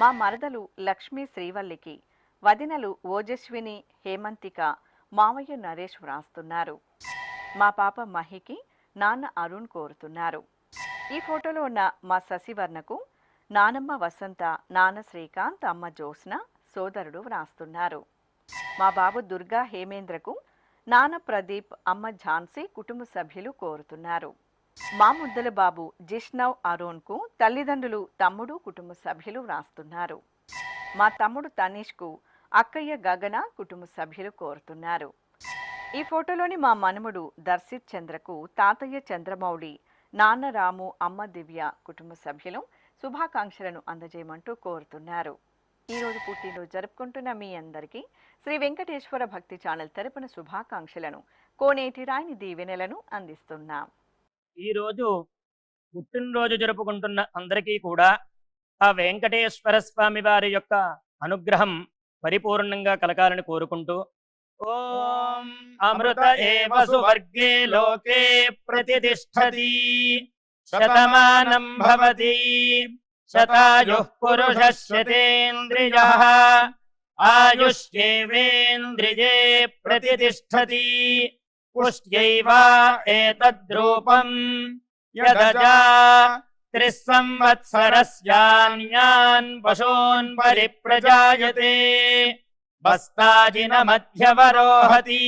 మా మరదలు లక్ష్మీ శ్రీవల్లికి వదినలు ఓజస్విని, హేమంతిక, మావయ్య నరేష్ వ్రాస్తున్నారు. మా పాప మహికి నాన్న అరుణ్ కోరుతున్నారు. ఈ ఫోటోలో ఉన్న మా శశివర్ణకు నానమ్మ వసంత, నాన్న శ్రీకాంత్, అమ్మ జ్యోత్స్న, సోదరుడు వ్రాస్తున్నారు. మా బాబు దుర్గా హేమేంద్రకు నాన్న ప్రదీప్, అమ్మ ఝాన్సీ కుటుంబ సభ్యులు కోరుతున్నారు. మా ముద్దల బాబు జిష్ణవ్ అరోన్కు తల్లిదండ్రులు, తమ్ముడు, కుటుంబ సభ్యులు వ్రాస్తున్నారు. మా తమ్ముడు తనీష్కు అక్కయ్య గగన కుటుంబ సభ్యులు కోరుతున్నారు. ఈ ఫోటోలోని మా మనుమడు దర్శిత్ చంద్రకు తాతయ్య చంద్రమౌళి, నాన్న రాము, అమ్మ దివ్య కుటుంబ సభ్యులు శుభాకాంక్షలను అందజేయమంటూ కోరుతున్నారు. ఈరోజు పుట్టినరోజు జరుపుకుంటున్న మీ అందరికీ శ్రీ వెంకటేశ్వర భక్తి ఛానల్ తరపున శుభాకాంక్షలను, కోనేటి రాయిని దీవెనలను అందిస్తున్నాం. ఈరోజు పుట్టినరోజు జరుపుకుంటున్న అందరికీ కూడా ఆ వెంకటేశ్వర స్వామి వారి యొక్క అనుగ్రహం పరిపూర్ణంగా కలగాలని కోరుకుంటూ, ఓం అమృత ఏవ సువర్గే లోకే ప్రతిష్ఠతి శతమానం భవతి శతాయుః పురుషः శతేంద్రియః ఆయుష్యేవేంద్రియే ప్రతిష్ఠతి పుష్ట్యైవ ఏతద్రూపం యదజా త్రిస్సంవత్సరస్యాన్యాన్ పశూన్ పరిప్రజాయతే బస్తాజిన మధ్యవరోహతి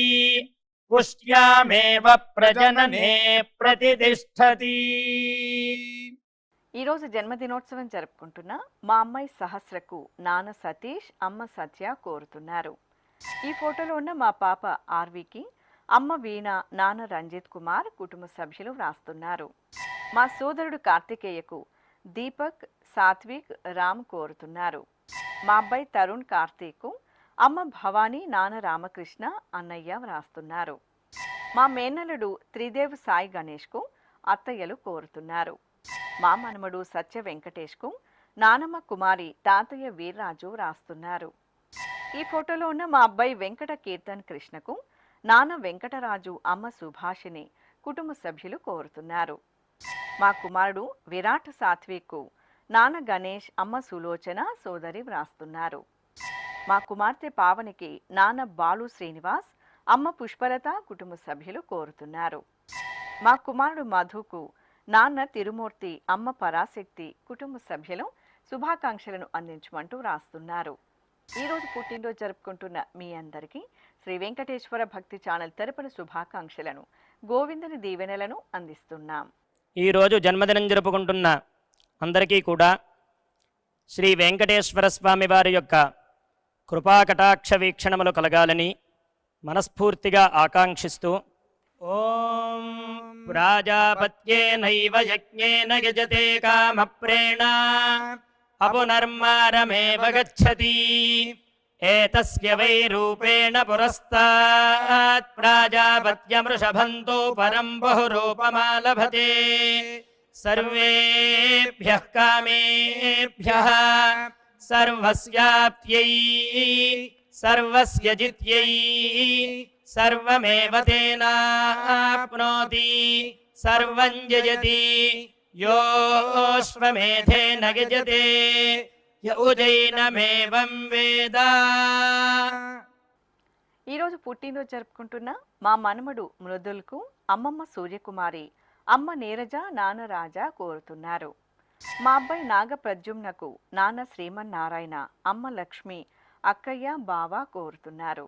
పుష్ట్యామేవ ప్రజననే ప్రతిష్ఠతి. ఈరోజు జన్మదినోత్సవం జరుపుకుంటున్న మా అమ్మాయి సహస్రకు నాన్న సతీష్, అమ్మ సత్య కోరుతున్నారు. ఈ ఫోటోలో ఉన్న మా పాప ఆర్వికి అమ్మ వీణ, నాన్న రంజిత్ కుమార్ కుటుంబ సభ్యులు వ్రాస్తున్నారు. మా సోదరుడు కార్తికేయకు దీపక్, సాత్విక్, రామ్ కోరుతున్నారు. మా అబ్బాయి తరుణ్ కార్తీక్, అమ్మ భవానీ, నాన్న రామకృష్ణ, అన్నయ్య వ్రాస్తున్నారు. మా మేనల్లుడు త్రిదేవ్ సాయి గణేష్కు అత్తయ్యలు కోరుతున్నారు. మా మనమడు సత్య వెంకటేష్కు నానమ్మ కుమారి, తాతయ్య వీర్రాజు వ్రాస్తున్నారు. ఈ ఫోటోలో ఉన్న మా అబ్బాయి వెంకట కీర్తన్ కృష్ణకు నాన్న వెంకటరాజు, అమ్మ సుభాషిణి కుటుంబ సభ్యులు కోరుతున్నారు. మా కుమారుడు విరాట్ సాత్విక్కు నాన్న గణేష్, అమ్మ సులోచన, సోదరి వ్రాస్తున్నారు. మా కుమార్తె పావనికి నాన్న బాలు శ్రీనివాస్, అమ్మ పుష్పలత కుటుంబ సభ్యులు కోరుతున్నారు. మా కుమారుడు మధుకు నాన్న తిరుమూర్తి, అమ్మ పరాశక్తి కుటుంబ సభ్యులు శుభాకాంక్షలను అందించమంటూ వ్రాస్తున్నారు. ఈరోజు పుట్టినరోజు జరుపుకుంటున్న మీ అందరికీ శ్రీ వెంకటేశ్వర భక్తి ఛానల్ తరపున శుభాకాంక్షలను, గోవిందుని దీవెనలను అందిస్తున్నాం. ఈరోజు జన్మదినం జరుపుకుంటున్న అందరికీ కూడా శ్రీ వెంకటేశ్వర స్వామి వారి యొక్క కృపాకటాక్ష వీక్షణములు కలగాలని మనస్ఫూర్తిగా ఆకాంక్షిస్తూ, ఓం ప్రాజాపత్యేనైవ యజ్ఞేన యజతే కామప్రేణ అపునర్మారమేవ గచ్చతి ఏతస్య వై రూపేణ పురస్తాత్ ప్రాజాపత్యమృషభంతో పరం బహురూపమాలభతే సర్వేభ్యః కామేభ్యః సర్వస్యాప్త్యై సర్వస్య జిత్యై సర్వమేవ తేనాప్నోతి సర్వం జయతి యోశ్వమేధేన యజతే యౌజైనమేవం వేద. ఈరోజు పుట్టినరోజు జరుపుకుంటున్న మా మనమడు మృదుల్కు అమ్మమ్మ సూర్యకుమారి, అమ్మ నీరజ, నాన్న రాజా కోరుతున్నారు. మా అబ్బాయి నాగ ప్రద్యుమ్నకు నాన్న శ్రీమన్నారాయణ, అమ్మ లక్ష్మి, అక్కయ్య, బావ కోరుతున్నారు.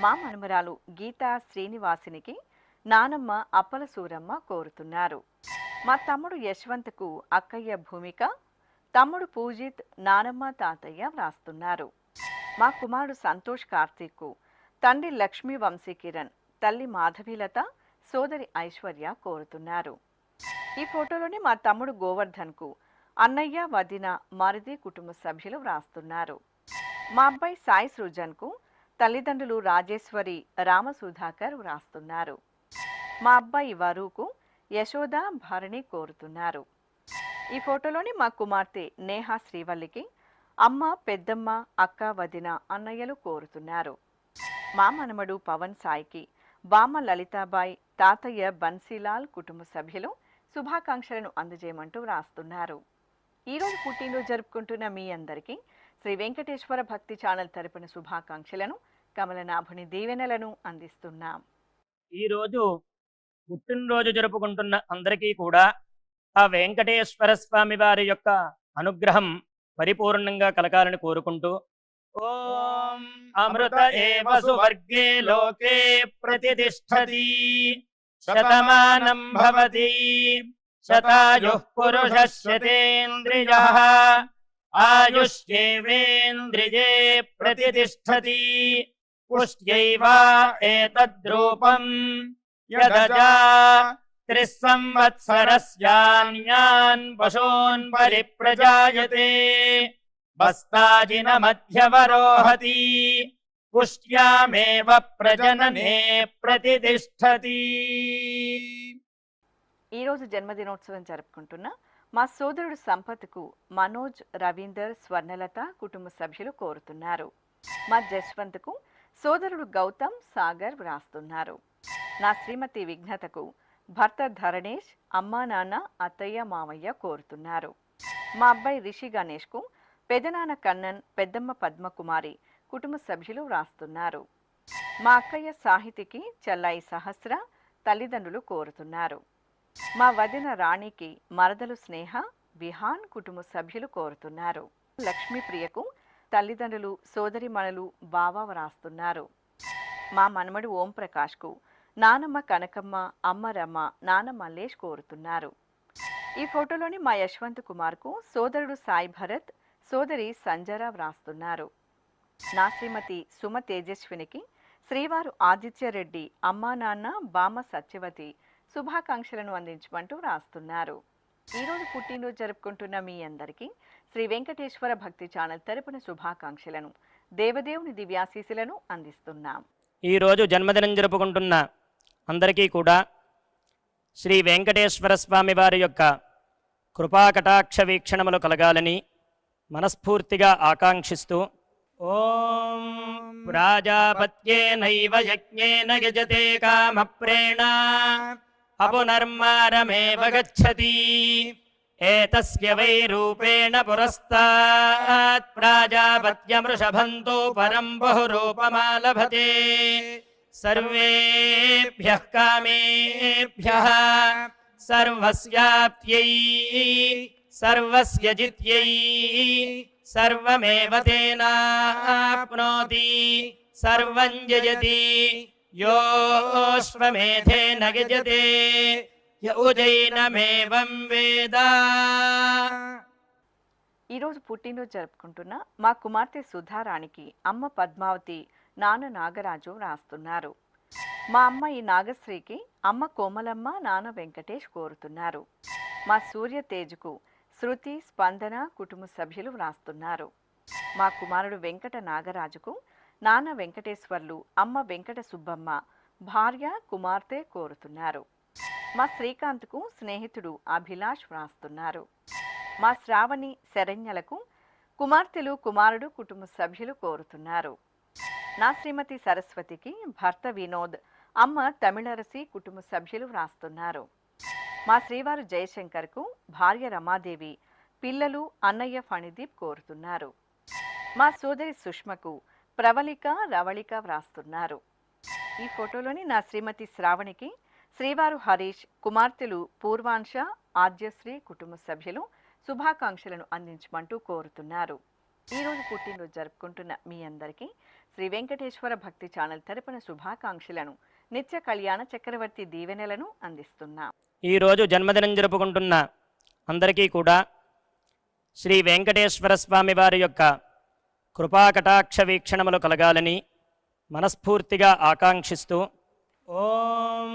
మా మనుమరాలు గీతా శ్రీనివాసినికి నానమ్మ అప్పల సూరమ్మ కోరుతున్నారు. మా తమ్ముడు యశ్వంత్కు అక్కయ్య భూమిక, తమ్ముడు పూజిత్, నానమ్మ, తాతయ్య వ్రాస్తున్నారు. మా కుమారుడు సంతోష్ కార్తీక్కు తండ్రి లక్ష్మీ వంశీకిరణ్, తల్లి మాధవీలత, సోదరి ఐశ్వర్య కోరుతున్నారు. ఈ ఫోటోలోని మా తమ్ముడు గోవర్ధన్కు అన్నయ్య, వదిన, మరిది కుటుంబ సభ్యులు వ్రాస్తున్నారు. మా అబ్బాయి సాయి సృజన్కు తల్లిదండ్రులు రాజేశ్వరి, రామసుధాకర్ వ్రాస్తున్నారు. మా అబ్బాయి వరుకు యశోద, భరణి కోరుతున్నారు. ఈ ఫోటోలోని మా కుమార్తె నేహా శ్రీవల్లికి అమ్మ, పెద్దమ్మ, అక్క, వదిన, అన్నయ్యలు కోరుతున్నారు. మా మనమడు పవన్ సాయికి బామ్మ లలితాబాయి, తాతయ్య బన్సీలాల్ కుటుంబ సభ్యులు శుభాకాంక్షలను అందజేయమంటూ వ్రాస్తున్నారు. ఈరోజు పుట్టినరోజు జరుపుకుంటున్న మీ అందరికీ శ్రీ వెంకటేశ్వర భక్తి ఛానల్ తరపున శుభాకాంక్షలను, కమలనాభుని దీవెనలను అందిస్తున్నాం. ఈరోజు పుట్టినరోజు జరుపుకుంటున్న అందరికీ కూడా ఆ వెంకటేశ్వర స్వామి వారి యొక్క అనుగ్రహం పరిపూర్ణంగా కలగాలని కోరుకుంటూ, ఓం అమృత ఏవ సువర్గే లోకే ప్రతిష్ఠతి శతమానం భవతి శతాయుః పురుషः శతేంద్రియః ఆయుష్యేవేంద్రియే ప్రతిష్ఠతి పుష్ట్యైవ ఏతద్రూపం యదజా త్రిస్సంవత్సరస్యాన్యాన్ పశూన్ పరిప్రజాయతే బస్తాజిన మధ్యవరోహతి పుష్ట్యామేవ ప్రజననే ప్రతిష్ఠతి. ఈరోజు జన్మదినోత్సవం జరుపుకుంటున్న మా సోదరుడు సంపత్కు మనోజ్, రవీందర్, స్వర్ణలత కుటుంబ సభ్యులు కోరుతున్నారు. మా జస్వంత్కు సోదరుడు గౌతమ్, సాగర్ వ్రాస్తున్నారు. నా శ్రీమతి విఘ్నతకు భర్త ధరణేష్, అమ్మా నాన్న, అత్తయ్య, మామయ్య కోరుతున్నారు. మా అబ్బాయి రిషి గణేష్కు పెదనాన్న కన్నన్, పెద్దమ్మ పద్మకుమారి కుటుంబ సభ్యులు వ్రాస్తున్నారు. మా అక్కయ్య సాహితికి చెల్లాయి సహస్ర తల్లిదండ్రులు కోరుతున్నారు. మా వదిన రాణికి మరదలు స్నేహ, విహాన్ కుటుంబ సభ్యులు కోరుతున్నారు. లక్ష్మీప్రియకు తల్లిదండ్రులు, సోదరిమణులు, బావ వ్రాస్తున్నారు. మా మనమడు ఓం ప్రకాష్కు నానమ్మ కనకమ్మ, అమ్మ రమ్మ, నాన్న మల్లేష్ కోరుతున్నారు. ఈ ఫోటోలోని మా యశ్వంత్ కుమార్కు సోదరుడు సాయి భరత్, సోదరి సంజర వ్రాస్తున్నారు. నా శ్రీమతి సుమ తేజస్వినికి శ్రీవారు ఆదిత్యరెడ్డి, అమ్మా నాన్న, బామ్మ సత్యవతి శుభాకాంక్షలను అందించమంటూ రాస్తున్నారు. ఈరోజు పుట్టినరోజు జరుపుకుంటున్న మీ అందరికీ శ్రీ వెంకటేశ్వర భక్తి ఛానల్ తరపున శుభాకాంక్షలను, దేవదేవుని దివ్యాశీసులను అందిస్తున్నాం. ఈరోజు జన్మదినం జరుపుకుంటున్న అందరికీ కూడా శ్రీ వెంకటేశ్వర స్వామి వారి యొక్క కృపాకటాక్ష వీక్షణములు కలగాలని మనస్ఫూర్తిగా ఆకాంక్షిస్తూ, ఓం ప్రాజాపత్యేనైవ యజ్ఞేన యజతే కామప్రేణ అపునర్మారమేవ గచ్చతి ఏతస్య వై రూపేణ పురస్తాత్ ప్రాజాపత్యమృషభంతో పరం బహురూపమాలభతే సర్వేభ్యః కామేభ్యః సర్వస్యాప్త్యై సర్వస్య జిత్యై సర్వమేవ తేనాప్నోతి సర్వం జయతి యోశ్వమేధేన గజతే యౌజైనమేవం వేద. ఈరోజు పుట్టినరోజు జరుపుకుంటున్న మా కుమార్తె సుధారాణికి అమ్మ పద్మావతి, నాన్న నాగరాజు రాస్తున్నారు. మా అమ్మాయి నాగశ్రీకి అమ్మ కోమలమ్మ, నాన్న వెంకటేష్ కోరుతున్నారు. మా సూర్య తేజుకు శృతి, స్పందన కుటుంబ సభ్యులు వ్రాస్తున్నారు. మా కుమారుడు వెంకట నాగరాజుకు నాన్న వెంకటేశ్వర్లు, అమ్మ వెంకట సుబ్బమ్మ, భార్య, కుమార్తె కోరుతున్నారు. మా శ్రీకాంత్కు స్నేహితుడు అభిలాష్ వ్రాస్తున్నారు. మా శ్రావణి, శరణ్యలకు కుమార్తెలు, కుమారుడు కుటుంబ సభ్యులు కోరుతున్నారు. నా శ్రీమతి సరస్వతికి భర్త వినోద్, అమ్మ తమిళరసి కుటుంబ సభ్యులు వ్రాస్తున్నారు. మా శ్రీవారు జయశంకర్కు భార్య రమాదేవి, పిల్లలు, అన్నయ్య ఫణిదీప్ కోరుతున్నారు. మా సోదరి సుష్మకు ప్రవళిక, రవళిక వ్రాస్తున్నారు. ఈ ఫోటోలోని నా శ్రీమతి శ్రావణికి శ్రీవారు హరీష్, కుమార్తెలు పూర్వాంశ, ఆద్యశ్రీ కుటుంబ సభ్యులు శుభాకాంక్షలను అందించమంటూ కోరుతున్నారు. ఈరోజు పుట్టినరోజు జరుపుకుంటున్న మీ అందరికీ శ్రీ వెంకటేశ్వర భక్తి ఛానల్ తరపున శుభాకాంక్షలను, నిత్య కళ్యాణ చక్రవర్తి దీవెనలను అందిస్తున్నాం. ఈరోజు జన్మదినం జరుపుకుంటున్న అందరికీ కూడా శ్రీ వెంకటేశ్వర స్వామి వారి యొక్క కృపాకటాక్ష వీక్షణములు కలగాలని మనస్ఫూర్తిగా ఆకాంక్షిస్తూ, ఓం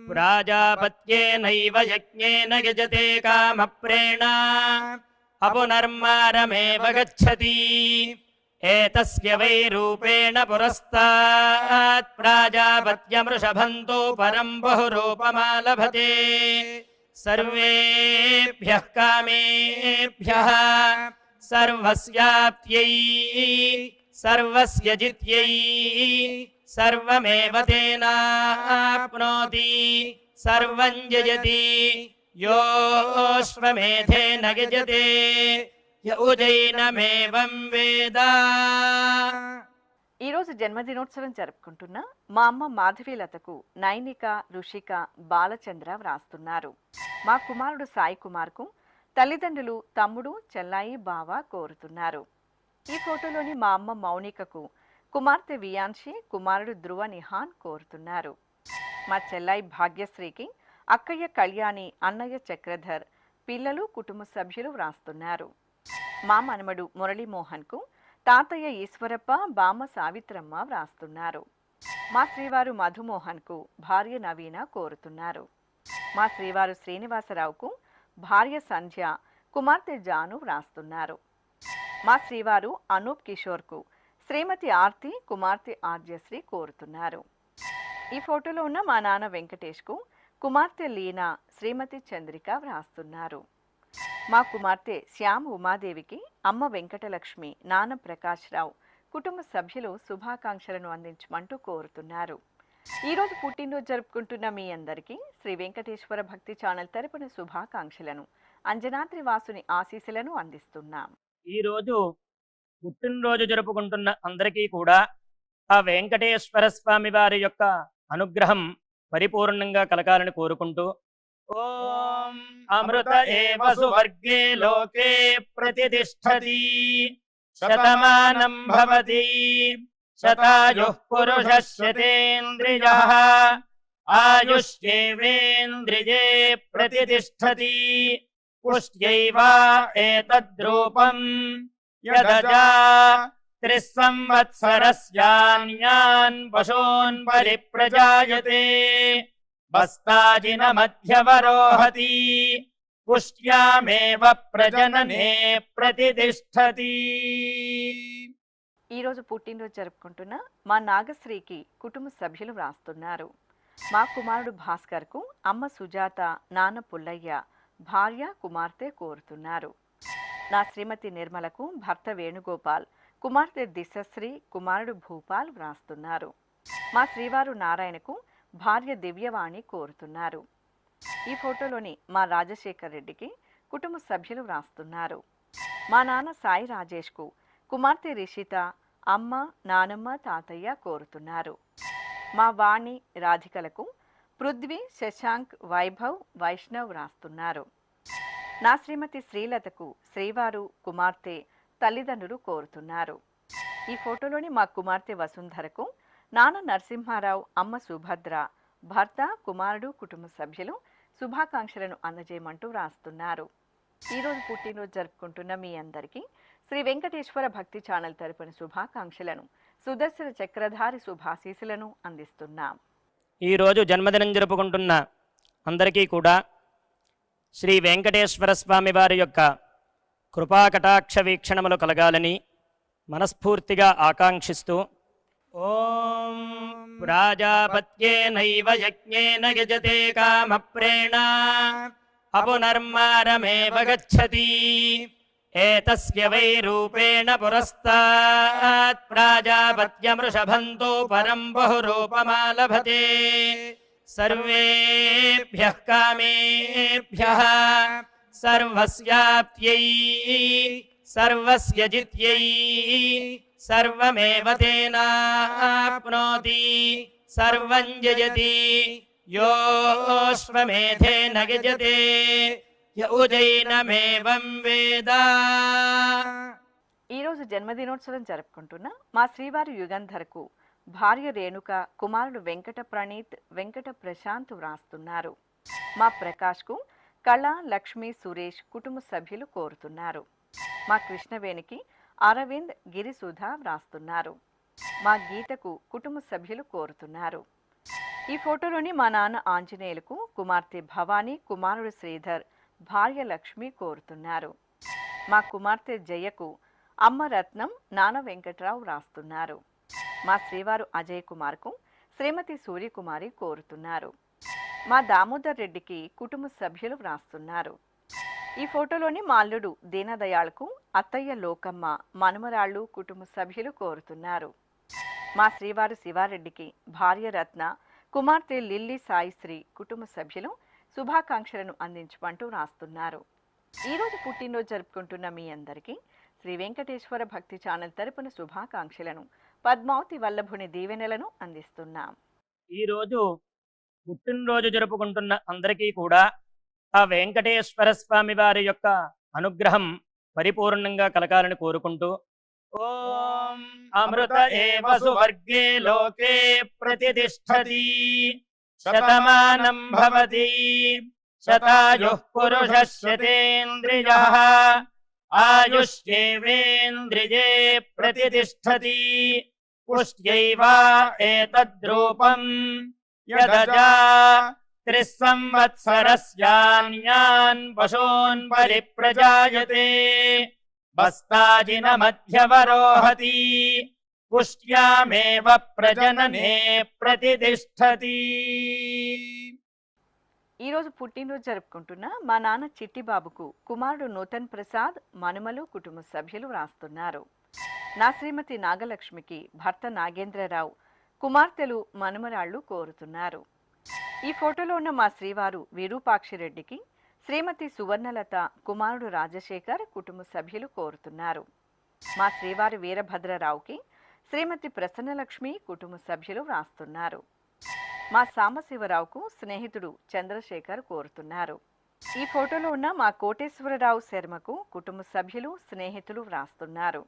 ప్రాజాపత్యేనైవ యజ్ఞేన యజతే కామప్రేణ అపునర్మారమేవ గచ్చతి ఏతస్య వై రూపేణ పురస్తాత్ ప్రాజాపత్యమృషభంతో పరం బహురూపమాలభతే సర్వేభ్యః కామేభ్యః సర్వస్యాప్త్యై సర్వస్య జిత్యై సర్వమేవ తేనాప్నోతి సర్వం జయతి योऽश्वमेधेन यजते य उजैनमेवं वेद। ఈరోజు జన్మదినోత్సవం జరుపుకుంటున్న మా అమ్మ మాధవీలతకు నైనిక, రుషిక, బాలచంద్ర వ్రాస్తున్నారు. మా కుమారుడు సాయి కుమార్కు తల్లిదండ్రులు తమ్ముడు, చెల్లాయి, బావ కోరుతున్నారు. ఈ ఫోటోలోని మా అమ్మ మౌనికకు కుమార్తె వియాంశి, కుమారుడు ధ్రువ నిహాన్ కోరుతున్నారు. మా చెల్లాయి భాగ్యశ్రీకి అక్కయ్య కళ్యాణి, అన్నయ్య చక్రధర్, పిల్లలు, కుటుంబ సభ్యులు వ్రాస్తున్నారు. మా మనమడు మురళీమోహన్కు తాతయ్య ఈశ్వరప్ప, బామ్మ సావిత్రమ్మ వ్రాస్తున్నారు. మా శ్రీవారు మధుమోహన్కు భార్య నవీన కోరుతున్నారు. మా శ్రీవారు శ్రీనివాసరావుకు భార్య సంధ్య, కుమార్తె జాను వ్రాస్తున్నారు. మా శ్రీవారు అనూప్ కిషోర్కు శ్రీమతి ఆర్తి, కుమార్తె ఆర్జశ్రీ కోరుతున్నారు. ఈ ఫోటోలో ఉన్న మా నాన్న వెంకటేష్కు కుమార్తె లీనా, శ్రీమతి చంద్రిక వ్రాస్తున్నారు. మా కుమార్తె శ్యామ్ ఉమాదేవికి అమ్మ వెంకటలక్ష్మి, నాన్న ప్రకాశ్రావు, కుటుంబ సభ్యులు శుభాకాంక్షలను అందించమంటూ కోరుతున్నారు. ఈరోజు పుట్టినరోజు జరుపుకుంటున్న మీ అందరికీ శ్రీ వెంకటేశ్వర భక్తి ఛానల్ తరపున శుభాకాంక్షలను, అంజనాద్రి వాసుని ఆశీస్సులను అందిస్తున్నాం. ఈరోజు పుట్టినరోజు జరుపుకుంటున్న అందరికీ కూడా ఆ వెంకటేశ్వర స్వామి వారి యొక్క అనుగ్రహం పరిపూర్ణంగా కలగాలని కోరుకుంటూ, ఓం అమృత ఏవ సువర్గే లోకే ప్రతిష్ఠతి శతమానం భవతి శతాయుః పురుషः శతేంద్రియః ఆయుష్యేవేంద్రియే ప్రతిష్ఠతి పుష్ట్యైవ ఏతద్రూపం యదజా త్రిస్సంవత్సరస్యాన్యాన్ పశూన్ పరిప్రజాయతే బస్తాజిన మధ్యవరోహతి పుష్ట్యామేవ ప్రజననే ప్రతిష్ఠతి. ఈరోజు పుట్టినరోజు జరుపుకుంటున్న మా నాగశ్రీకి కుటుంబ సభ్యులు వ్రాస్తున్నారు. మా కుమారుడు భాస్కర్కు అమ్మ సుజాత, నాన్న పుల్లయ్య, భార్య, కుమార్తె కోరుతున్నారు. నా శ్రీమతి నిర్మలకు భర్త వేణుగోపాల్, కుమార్తె దిశశ్రీ, కుమారుడు భూపాల్ వ్రాస్తున్నారు. మా శ్రీవారు నారాయణకు భార్య దివ్యవాణి కోరుతున్నారు. ఈ ఫోటోలోని మా రాజశేఖర్ రెడ్డికి కుటుంబ సభ్యులు వ్రాస్తున్నారు. మా నాన్న సాయి రాజేష్కు కుమార్తె రిషిత, అమ్మ, నానమ్మ, తాతయ్య కోరుతున్నారు. మా వాణి రాధికలకు పృథ్వీ, శశాంక్, వైభవ్, వైష్ణవ్ వ్రాస్తున్నారు. నా శ్రీమతి శ్రీలతకు శ్రీవారు, కుమార్తె, తల్లిదండ్రులు కోరుతున్నారు. ఈ ఫోటోలోని మా కుమార్తె వసుంధరకు నాన్న నరసింహారావు, అమ్మ సుభద్ర, భర్త, కుమారుడు, కుటుంబ సభ్యులు శుభాకాంక్షలను అందజేయమంటూ వ్రాస్తున్నారు. ఈరోజు పుట్టినరోజు జరుపుకుంటున్న మీ అందరికీ శ్రీ వెంకటేశ్వర భక్తి ఛానల్ తరపున శుభాకాంక్షలను, సుదర్శన చక్రధారి శుభాశీసులను అందిస్తున్నాం. ఈరోజు జన్మదినం జరుపుకుంటున్న అందరికీ కూడా శ్రీ వెంకటేశ్వర స్వామి వారి యొక్క కృపాకటాక్ష వీక్షణములు కలగాలని మనస్ఫూర్తిగా ఆకాంక్షిస్తూ, ఓం ప్రాజాపత్యేనైవ యజ్ఞేన యజతే కామప్రేణ అపునర్మారమేవ గచ్చతి ఏతస్య వై రూపేణ పురస్తాత్ ప్రాజాపత్యమృషభంతో పరం బహురూపమాలభతే సర్వేభ్యః కామేభ్యః సర్వస్యాప్త్యై సర్వస్య జిత్యై సర్వమేవ తేనాప్నోతి సర్వం జయతి యోऽశ్వమేధేన యజతే య ఉజైనమేవం వేద. ఈరోజు జన్మదినోత్సవం జరుపుకుంటున్న మా శ్రీవారి యుగంధర్కు భార్య రేణుక, కుమారుడు వెంకట ప్రణీత్, వెంకట ప్రశాంత్ వ్రాస్తున్నారు. మా ప్రకాష్కు కళ, లక్ష్మి, సురేష్ కుటుంబ సభ్యులు కోరుతున్నారు. మా కృష్ణవేణికి అరవింద్, గిరిసుధ వ్రాస్తున్నారు. మా గీతకు కుటుంబ సభ్యులు కోరుతున్నారు. ఈ ఫోటోలోని మా నాన్న ఆంజనేయులకు కుమార్తె భవానీ, కుమారుడు శ్రీధర్, భార్య లక్ష్మి కోరుతున్నారు. మా కుమార్తె జయకు అమ్మ రత్నం, నాన్న వెంకట్రావు వ్రాస్తున్నారు. మా శ్రీవారు అజయ్ కుమార్కు శ్రీమతి సూర్యకుమారి కోరుతున్నారు. మా దామోదర్ రెడ్డికి కుటుంబ సభ్యులు వ్రాస్తున్నారు. ఈ ఫోటోలోని మా అల్లుడు దీనదయాళ్కు అత్తయ్య లోకమ్మ, మనుమరాళ్ళు, కుటుంబ సభ్యులు కోరుతున్నారు. మా శ్రీవారు శివారెడ్డికి భార్య రత్న, కుమార్తె లిల్లీ సాయిశ్రీ కుటుంబ సభ్యులు శుభాకాంక్షలను అందించమంటూ రాస్తున్నారు. ఈరోజు పుట్టినరోజు జరుపుకుంటున్న మీ అందరికీ శ్రీ వెంకటేశ్వర భక్తి ఛానల్ తరపున శుభాకాంక్షలను, పద్మావతి వల్లభుని దీవెనలను అందిస్తున్నాం. ఈరోజు పుట్టినరోజు జరుపుకుంటున్న అందరికీ కూడా ఆ వెంకటేశ్వర స్వామి వారి యొక్క అనుగ్రహం పరిపూర్ణంగా కలగాలని కోరుకుంటూ ఓం అమృత ఏవ సువర్గే లోకే ప్రతిష్ఠతి శతమానం భవతి శతాయుః పురుషः శతేంద్రియః ఆయుష్యేవేంద్రియే ప్రతిష్ఠతి పుష్ట్యైవ ఏతద్రూపం యదజా త్రిస్సంవత్సరస్యాన్యాన్ పశూన్ పరిప్రజాయతే బస్తాజిన మధ్యవరోహతి పుష్ట్యామేవ ప్రజననే ప్రతిష్ఠతి. ఈరోజు పుట్టినరోజు జరుపుకుంటున్న మా నాన్న చిట్టిబాబుకు కుమారుడు నూతన్ ప్రసాద్, మనుమలు, కుటుంబ సభ్యులు రాస్తున్నారు. నా శ్రీమతి నాగలక్ష్మికి భర్త నాగేంద్రరావు, కుమార్తెలు, మనుమరాళ్లు కోరుతున్నారు. ఈ ఫోటోలో ఉన్న మా శ్రీవారు విరూపాక్షిరెడ్డికి శ్రీమతి సువర్ణలత, కుమారుడు రాజశేఖర్, కుటుంబ సభ్యులు కోరుతున్నారు. మా శ్రీవారి వీరభద్రరావుకి శ్రీమతి ప్రసన్నలక్ష్మి, కుటుంబ సభ్యులు వ్రాస్తున్నారు. మా సాంబశివరావుకు స్నేహితుడు చంద్రశేఖర్ కోరుతున్నారు. ఈ ఫోటోలో ఉన్న మా కోటేశ్వరరావు శర్మకు కుటుంబ సభ్యులు, స్నేహితులు వ్రాస్తున్నారు.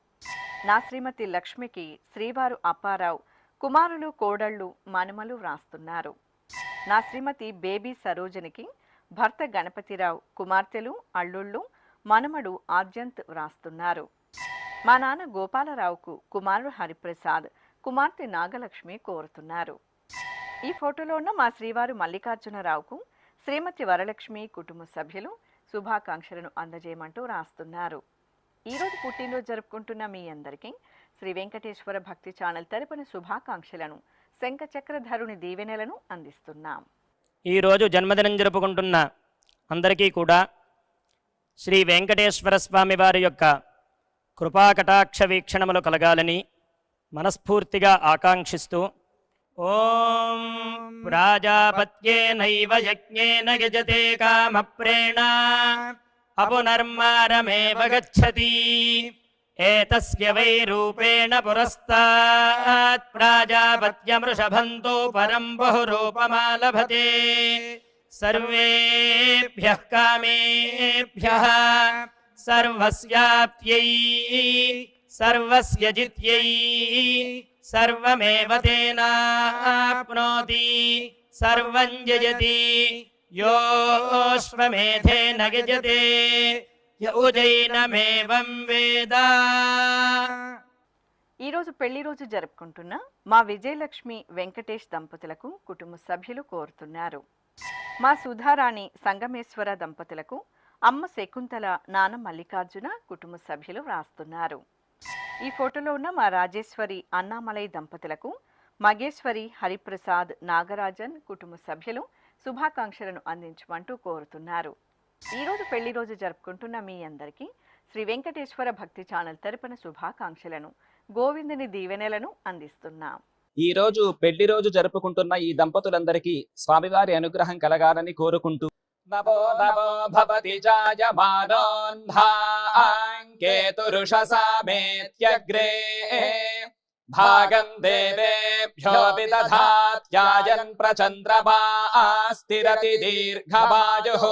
నా శ్రీమతి లక్ష్మికి శ్రీవారు అప్పారావు, కుమారులు, కోడళ్ళు, మనుమలు వ్రాస్తున్నారు. నా శ్రీమతి బేబీ సరోజనికి భర్త గణపతిరావు, కుమార్తెలు, అల్లుళ్ళు, మనుమడు ఆద్యంత్ వ్రాస్తున్నారు. మా నాన్న గోపాలరావుకు కుమారుడు హరిప్రసాద్, కుమార్తె నాగలక్ష్మి కోరుతున్నారు. ఈ ఫోటోలో ఉన్న మా శ్రీవారు మల్లికార్జునరావుకు శ్రీమతి వరలక్ష్మి, కుటుంబ సభ్యులు శుభాకాంక్షలను అందజేయమంటూ రాస్తున్నారు. ఈరోజు పుట్టినరోజు జరుపుకుంటున్న మీ అందరికీ శ్రీ వెంకటేశ్వర భక్తి ఛానల్ తరపున శుభాకాంక్షలను, శంఖచక్రధరుని దీవెనలను అందిస్తున్నాం. ఈరోజు జన్మదినం జరుపుకుంటున్న అందరికీ కూడా శ్రీ వెంకటేశ్వర స్వామి వారి యొక్క కృపాకటాక్ష వీక్షణములు కలగాలని మనస్ఫూర్తిగా ఆకాంక్షిస్తూ ఓం ప్రాజాపత్యేనైవ యజ్ఞేన యజతే కామప్రేణ అపునర్మారమేవ గచ్చతి ఏతస్య వై రూపేణ పురస్తాత్ ప్రాజాపత్యమృషభంతో పరం బహురూపమాలభతే సర్వేభ్యః కామేభ్యః సర్వస్యాప్త్యై సర్వస్య జిత్యై సర్వమేవ తేనాప్నోతి సర్వం జయతి యోశ్వమేధేన యజతే యౌజైనమేవం వేద. ఈరోజు పెళ్లి రోజు జరుపుకుంటున్న మా విజయలక్ష్మి, వెంకటేష్ దంపతులకు కుటుంబ సభ్యులు కోరుతున్నారు. మా సుధారాణి, సంగమేశ్వర దంపతులకు అమ్మ శకుంతల, నాన్న మల్లికార్జున, కుటుంబ సభ్యులు వ్రాస్తున్నారు. ఈ ఫోటోలో ఉన్న మా రాజేశ్వరి, అన్నామలై దంపతులకు మగేశ్వరి, హరిప్రసాద్, నాగరాజన్, కుటుంబ సభ్యులు శుభాకాంక్షలను అందించమంటూ కోరుతున్నారు. ఈరోజు పెళ్లి రోజు జరుపుకుంటున్న మీ అందరికీ శ్రీ వెంకటేశ్వర భక్తి ఛానల్ తరపున శుభాకాంక్షలను, గోవిందుని దీవెనలను అందిస్తున్నాం. ఈ రోజు పెళ్లి రోజు జరుపుకుంటున్న ఈ దంపతులందరికీ స్వామివారి అనుగ్రహం కలగాలని కోరుకుంటూ నమో నమో భవతి జాయమానోన్ధాంకేతురుషసామేత్యగ్రే భాగం దేవేభ్యో విదధాత్యాయన్ ప్రచంద్రమాస్తిరతి దీర్ఘమాయుః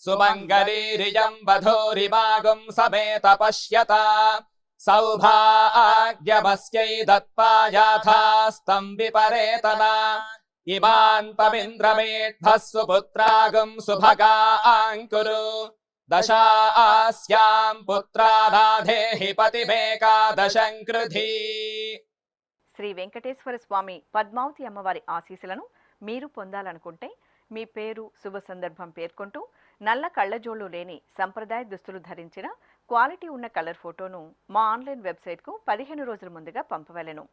సుమంగళీరియం వధూరిమాగుం సమేత పశ్యత సౌభాగ్యమస్యై దత్పాయాథాస్తం విపరేతన ఇమాన్ పవింద్రమేఢస్సు పుత్రాగం సుభగాంకురు దశాస్యాం పుత్రానాధేహి పతిమేకాదశం కృధి. శ్రీ వెంకటేశ్వర స్వామి, పద్మావతి అమ్మవారి ఆశీస్సులను మీరు పొందాలనుకుంటే మీ పేరు, శుభ సందర్భం పేర్కొంటూ నల్ల కళ్ళజోళ్లు లేని సంప్రదాయ దుస్తులు ధరించిన క్వాలిటీ ఉన్న కలర్ ఫోటోను మా ఆన్లైన్ వెబ్సైట్కు 15 రోజుల ముందుగా పంపవలెను.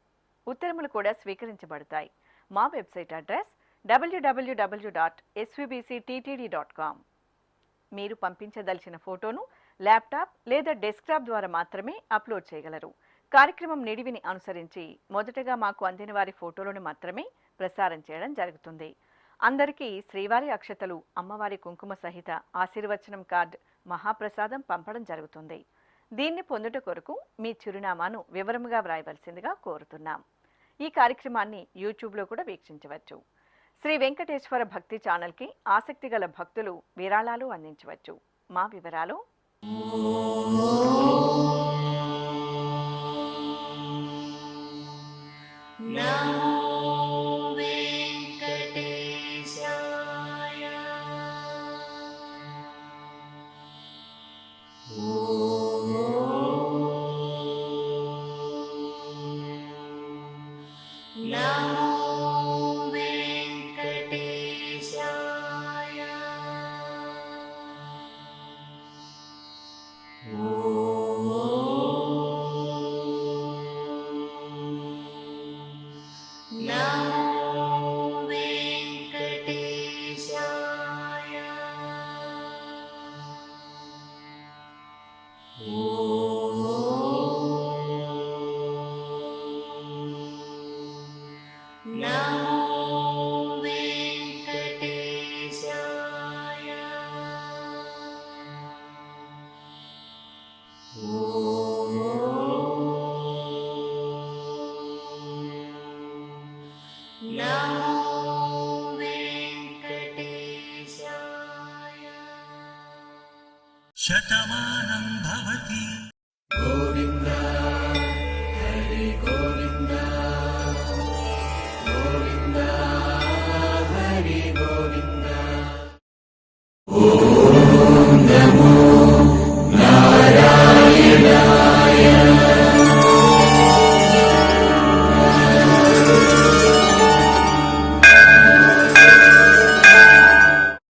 ఉత్తరములు కూడా స్వీకరించబడతాయి. మా వెబ్సైట్ అడ్రస్ www.svbcttd.com. మీరు పంపించదలిచిన ఫోటోను ల్యాప్టాప్ లేదా డెస్క్టాప్ ద్వారా మాత్రమే అప్లోడ్ చేయగలరు. కార్యక్రమం నిడివిని అనుసరించి మొదటగా మాకు అందిన వారి ఫోటోలను మాత్రమే ప్రసారం చేయడం జరుగుతుంది. అందరికీ శ్రీవారి అక్షతలు, అమ్మవారి కుంకుమ సహిత ఆశీర్వచనం కార్డ్, మహాప్రసాదం పంపడం జరుగుతుంది. దీన్ని పొందుట కొరకు మీ చిరునామాను వివరముగా వ్రాయవలసిందిగా కోరుతున్నాం. ఈ కార్యక్రమాన్ని యూట్యూబ్లో కూడా వీక్షించవచ్చు. శ్రీ వెంకటేశ్వర భక్తి ఛానల్కి ఆసక్తి గల భక్తులు విరాళాలు అందించవచ్చు. మా వివరాలు: శతమానం భవతి